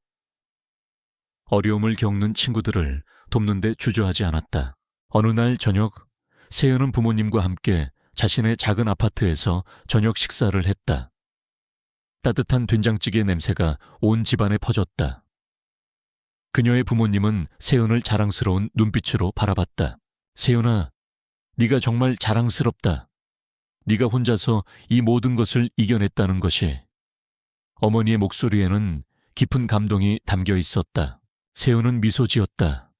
어려움을 겪는 친구들을 돕는 데 주저하지 않았다. 어느 날 저녁, 세은은 부모님과 함께 자신의 작은 아파트에서 저녁 식사를 했다. 따뜻한 된장찌개 냄새가 온 집안에 퍼졌다. 그녀의 부모님은 세은을 자랑스러운 눈빛으로 바라봤다. 세은아, 네가 정말 자랑스럽다. 네가 혼자서 이 모든 것을 이겨냈다는 것이. 어머니의 목소리에는 깊은 감동이 담겨 있었다. 세은은 미소 지었다.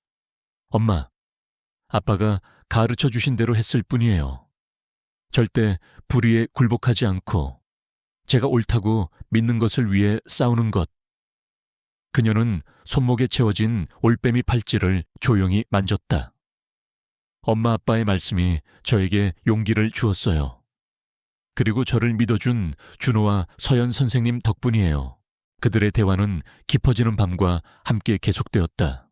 엄마, 아빠가 가르쳐 주신 대로 했을 뿐이에요. 절대 불의에 굴복하지 않고 제가 옳다고 믿는 것을 위해 싸우는 것. 그녀는 손목에 채워진 올빼미 팔찌를 조용히 만졌다. 엄마 아빠의 말씀이 저에게 용기를 주었어요. 그리고 저를 믿어준 준호와 서연 선생님 덕분이에요. 그들의 대화는 깊어지는 밤과 함께 계속되었다.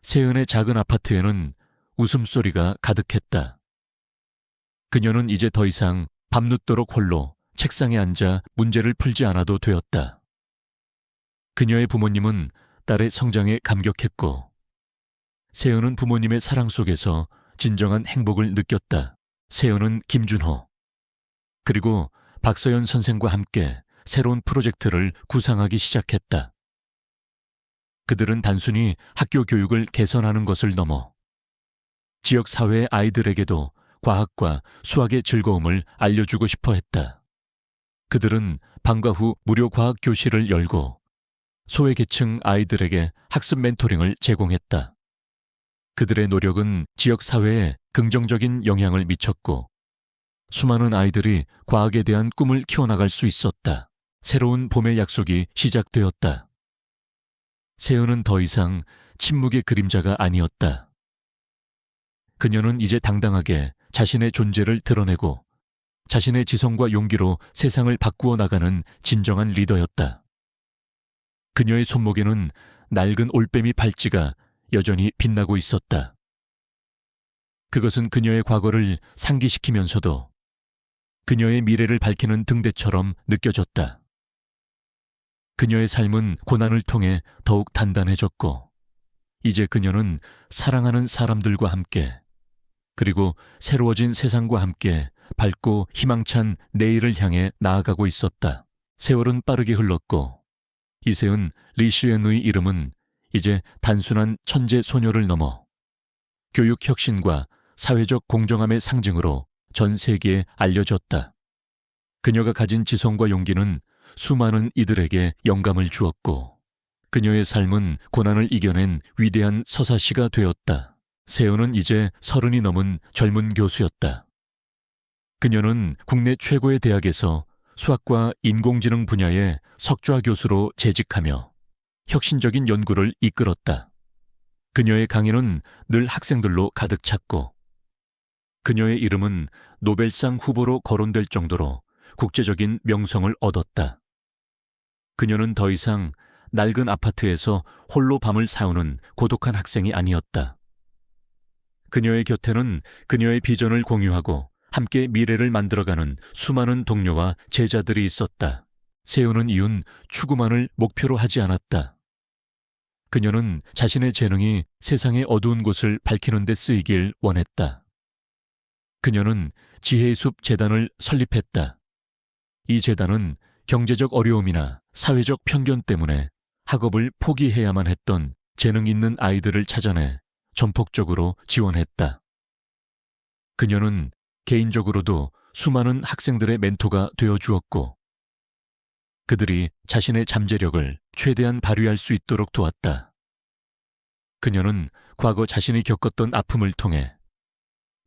세은의 작은 아파트에는 웃음소리가 가득했다. 그녀는 이제 더 이상 밤늦도록 홀로 책상에 앉아 문제를 풀지 않아도 되었다. 그녀의 부모님은 딸의 성장에 감격했고 세은은 부모님의 사랑 속에서 진정한 행복을 느꼈다. 세은은 김준호 그리고 박서연 선생과 함께 새로운 프로젝트를 구상하기 시작했다. 그들은 단순히 학교 교육을 개선하는 것을 넘어 지역 사회의 아이들에게도 과학과 수학의 즐거움을 알려주고 싶어 했다. 그들은 방과 후 무료 과학 교실을 열고 소외계층 아이들에게 학습 멘토링을 제공했다. 그들의 노력은 지역 사회에 긍정적인 영향을 미쳤고 수많은 아이들이 과학에 대한 꿈을 키워나갈 수 있었다. 새로운 봄의 약속이 시작되었다. 세은은 더 이상 침묵의 그림자가 아니었다. 그녀는 이제 당당하게 자신의 존재를 드러내고 자신의 지성과 용기로 세상을 바꾸어 나가는 진정한 리더였다. 그녀의 손목에는 낡은 올빼미 팔찌가 여전히 빛나고 있었다. 그것은 그녀의 과거를 상기시키면서도 그녀의 미래를 밝히는 등대처럼 느껴졌다. 그녀의 삶은 고난을 통해 더욱 단단해졌고 이제 그녀는 사랑하는 사람들과 함께 그리고 새로워진 세상과 함께 밝고 희망찬 내일을 향해 나아가고 있었다. 세월은 빠르게 흘렀고 이세은 리시엔의 이름은 이제 단순한 천재 소녀를 넘어 교육 혁신과 사회적 공정함의 상징으로 전 세계에 알려졌다. 그녀가 가진 지성과 용기는 수많은 이들에게 영감을 주었고 그녀의 삶은 고난을 이겨낸 위대한 서사시가 되었다. 세은은 이제 30이 넘은 젊은 교수였다. 그녀는 국내 최고의 대학에서 수학과 인공지능 분야의 석좌 교수로 재직하며 혁신적인 연구를 이끌었다. 그녀의 강의는 늘 학생들로 가득 찼고 그녀의 이름은 노벨상 후보로 거론될 정도로 국제적인 명성을 얻었다. 그녀는 더 이상 낡은 아파트에서 홀로 밤을 새우는 고독한 학생이 아니었다. 그녀의 곁에는 그녀의 비전을 공유하고 함께 미래를 만들어가는 수많은 동료와 제자들이 있었다. 세우는 이윤 추구만을 목표로 하지 않았다. 그녀는 자신의 재능이 세상의 어두운 곳을 밝히는 데 쓰이길 원했다. 그녀는 지혜의 숲 재단을 설립했다. 이 재단은 경제적 어려움이나 사회적 편견 때문에 학업을 포기해야만 했던 재능 있는 아이들을 찾아내 전폭적으로 지원했다. 그녀는 개인적으로도 수많은 학생들의 멘토가 되어 주었고, 그들이 자신의 잠재력을 최대한 발휘할 수 있도록 도왔다. 그녀는 과거 자신이 겪었던 아픔을 통해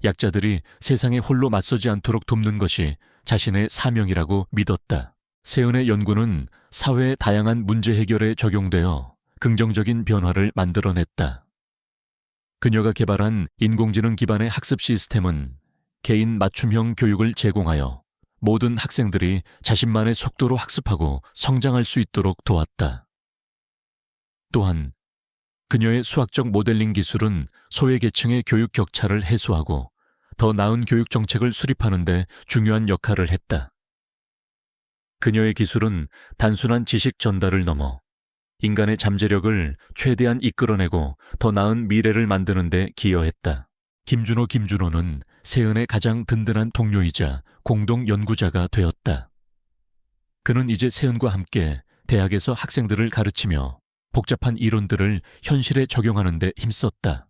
약자들이 세상에 홀로 맞서지 않도록 돕는 것이 자신의 사명이라고 믿었다. 세은의 연구는 사회의 다양한 문제 해결에 적용되어 긍정적인 변화를 만들어냈다. 그녀가 개발한 인공지능 기반의 학습 시스템은 개인 맞춤형 교육을 제공하여 모든 학생들이 자신만의 속도로 학습하고 성장할 수 있도록 도왔다. 또한 그녀의 수학적 모델링 기술은 소외계층의 교육 격차를 해소하고 더 나은 교육 정책을 수립하는 데 중요한 역할을 했다. 그녀의 기술은 단순한 지식 전달을 넘어 인간의 잠재력을 최대한 이끌어내고 더 나은 미래를 만드는 데 기여했다. 김준호는 세은의 가장 든든한 동료이자 공동 연구자가 되었다. 그는 이제 세은과 함께 대학에서 학생들을 가르치며 복잡한 이론들을 현실에 적용하는 데 힘썼다.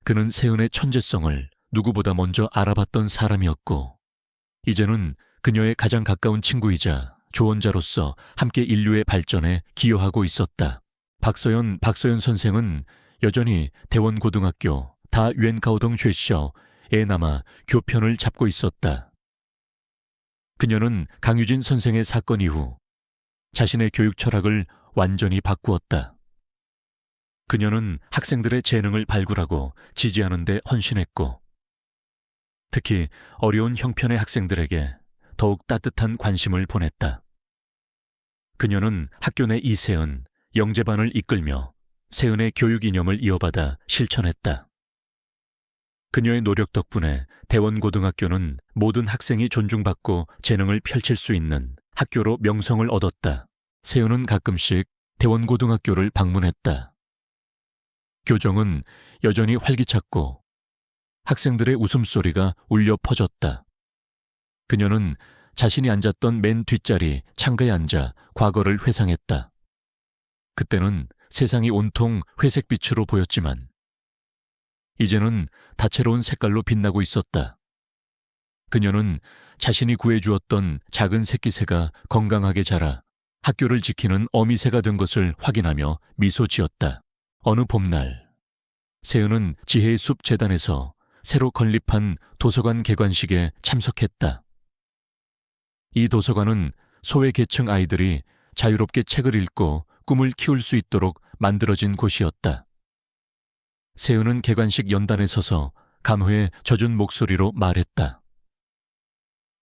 그는 세은의 천재성을 누구보다 먼저 알아봤던 사람이었고, 이제는 그녀의 가장 가까운 친구이자 조언자로서 함께 인류의 발전에 기여하고 있었다. 박서연 선생은 여전히 대원고등학교 다웬가오동 쉐셔에 남아 교편을 잡고 있었다. 그녀는 강유진 선생의 사건 이후 자신의 교육 철학을 완전히 바꾸었다. 그녀는 학생들의 재능을 발굴하고 지지하는 데 헌신했고, 특히 어려운 형편의 학생들에게 더욱 따뜻한 관심을 보냈다. 그녀는 학교 내 이세은, 영재반을 이끌며 세은의 교육 이념을 이어받아 실천했다. 그녀의 노력 덕분에 대원고등학교는 모든 학생이 존중받고 재능을 펼칠 수 있는 학교로 명성을 얻었다. 세은은 가끔씩 대원고등학교를 방문했다. 교정은 여전히 활기찼고 학생들의 웃음소리가 울려 퍼졌다. 그녀는 자신이 앉았던 맨 뒷자리 창가에 앉아 과거를 회상했다. 그때는 세상이 온통 회색빛으로 보였지만 이제는 다채로운 색깔로 빛나고 있었다. 그녀는 자신이 구해주었던 작은 새끼새가 건강하게 자라 학교를 지키는 어미새가 된 것을 확인하며 미소 지었다. 어느 봄날, 세은은 지혜의 숲 재단에서 새로 건립한 도서관 개관식에 참석했다. 이 도서관은 소외계층 아이들이 자유롭게 책을 읽고 꿈을 키울 수 있도록 만들어진 곳이었다. 세은은 개관식 연단에 서서 감회에 젖은 목소리로 말했다.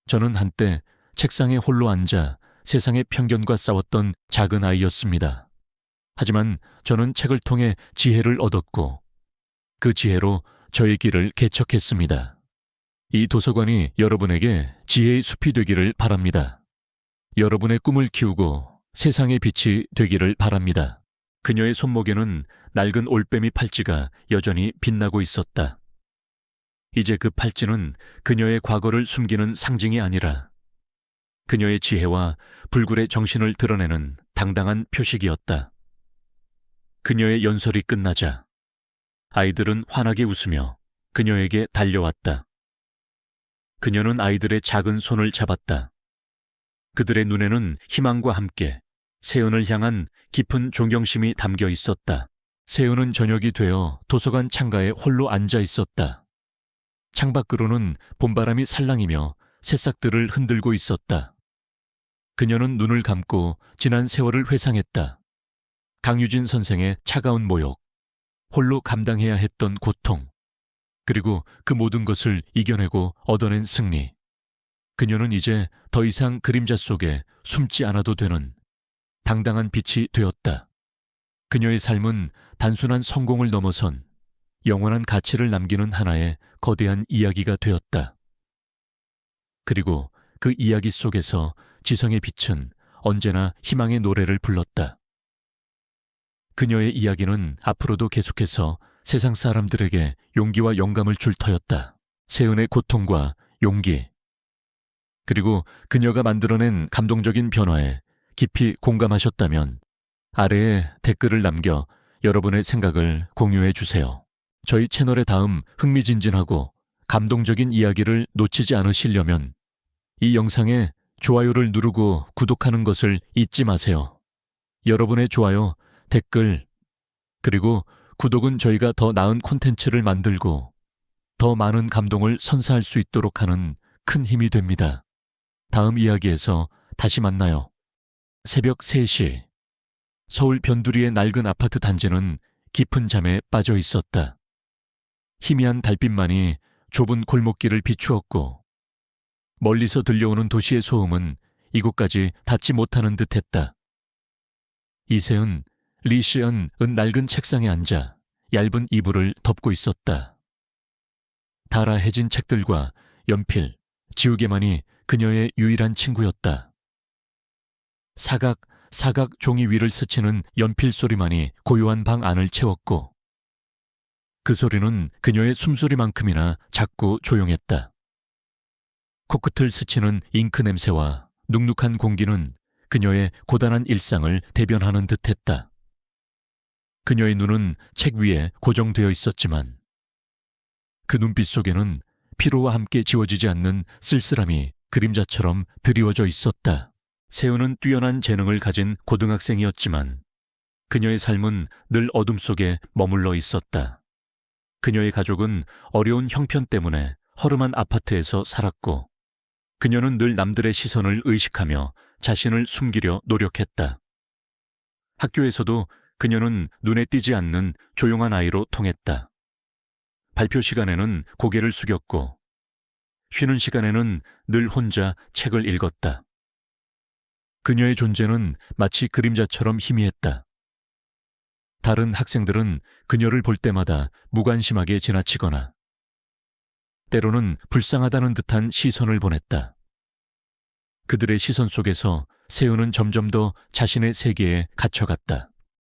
저는 한때 책상에 홀로 앉아 세상의 편견과 싸웠던 작은 아이였습니다. 하지만 저는 책을 통해 지혜를 얻었고 그 지혜로 저의 길을 개척했습니다. 이 도서관이 여러분에게 지혜의 숲이 되기를 바랍니다. 여러분의 꿈을 키우고 세상의 빛이 되기를 바랍니다. 그녀의 손목에는 낡은 올빼미 팔찌가 여전히 빛나고 있었다. 이제 그 팔찌는 그녀의 과거를 숨기는 상징이 아니라 그녀의 지혜와 불굴의 정신을 드러내는 당당한 표식이었다. 그녀의 연설이 끝나자 아이들은 환하게 웃으며 그녀에게 달려왔다. 그녀는 아이들의 작은 손을 잡았다. 그들의 눈에는 희망과 함께 세은을 향한 깊은 존경심이 담겨 있었다. 세은은 저녁이 되어 도서관 창가에 홀로 앉아 있었다. 창밖으로는 봄바람이 살랑이며 새싹들을 흔들고 있었다. 그녀는 눈을 감고 지난 세월을 회상했다. 강유진 선생의 차가운 모욕, 홀로 감당해야 했던 고통, 그리고 그 모든 것을 이겨내고 얻어낸 승리. 그녀는 이제 더 이상 그림자 속에 숨지 않아도 되는 당당한 빛이 되었다. 그녀의 삶은 단순한 성공을 넘어선 영원한 가치를 남기는 하나의 거대한 이야기가 되었다. 그리고 그 이야기 속에서 지성의 빛은 언제나 희망의 노래를 불렀다. 그녀의 이야기는 앞으로도 계속해서 세상 사람들에게 용기와 영감을 줄 터였다. 세은의 고통과 용기, 그리고 그녀가 만들어낸 감동적인 변화에 깊이 공감하셨다면 아래에 댓글을 남겨 여러분의 생각을 공유해 주세요. 저희 채널의 다음 흥미진진하고 감동적인 이야기를 놓치지 않으시려면 이 영상에 좋아요를 누르고 구독하는 것을 잊지 마세요. 여러분의 좋아요, 댓글, 그리고 구독은 저희가 더 나은 콘텐츠를 만들고 더 많은 감동을 선사할 수 있도록 하는 큰 힘이 됩니다. 다음 이야기에서 다시 만나요. 새벽 3시. 서울 변두리의 낡은 아파트 단지는 깊은 잠에 빠져 있었다. 희미한 달빛만이 좁은 골목길을 비추었고 멀리서 들려오는 도시의 소음은 이곳까지 닿지 못하는 듯했다. 이세은, 리시언은 낡은 책상에 앉아 얇은 이불을 덮고 있었다. 달아해진 책들과 연필, 지우개만이 그녀의 유일한 친구였다. 사각 종이 위를 스치는 연필 소리만이 고요한 방 안을 채웠고 그 소리는 그녀의 숨소리만큼이나 작고 조용했다. 코끝을 스치는 잉크 냄새와 눅눅한 공기는 그녀의 고단한 일상을 대변하는 듯했다. 그녀의 눈은 책 위에 고정되어 있었지만 그 눈빛 속에는 피로와 함께 지워지지 않는 쓸쓸함이 그림자처럼 드리워져 있었다. 세은은 뛰어난 재능을 가진 고등학생이었지만 그녀의 삶은 늘 어둠 속에 머물러 있었다. 그녀의 가족은 어려운 형편 때문에 허름한 아파트에서 살았고 그녀는 늘 남들의 시선을 의식하며 자신을 숨기려 노력했다. 학교에서도 그녀는 눈에 띄지 않는 조용한 아이로 통했다. 발표 시간에는 고개를 숙였고 쉬는 시간에는 늘 혼자 책을 읽었다. 그녀의 존재는 마치 그림자처럼 희미했다. 다른 학생들은 그녀를 볼 때마다 무관심하게 지나치거나 때로는 불쌍하다는 듯한 시선을 보냈다. 그들의 시선 속에서 세은은 점점 더 자신의 세계에 갇혀갔다.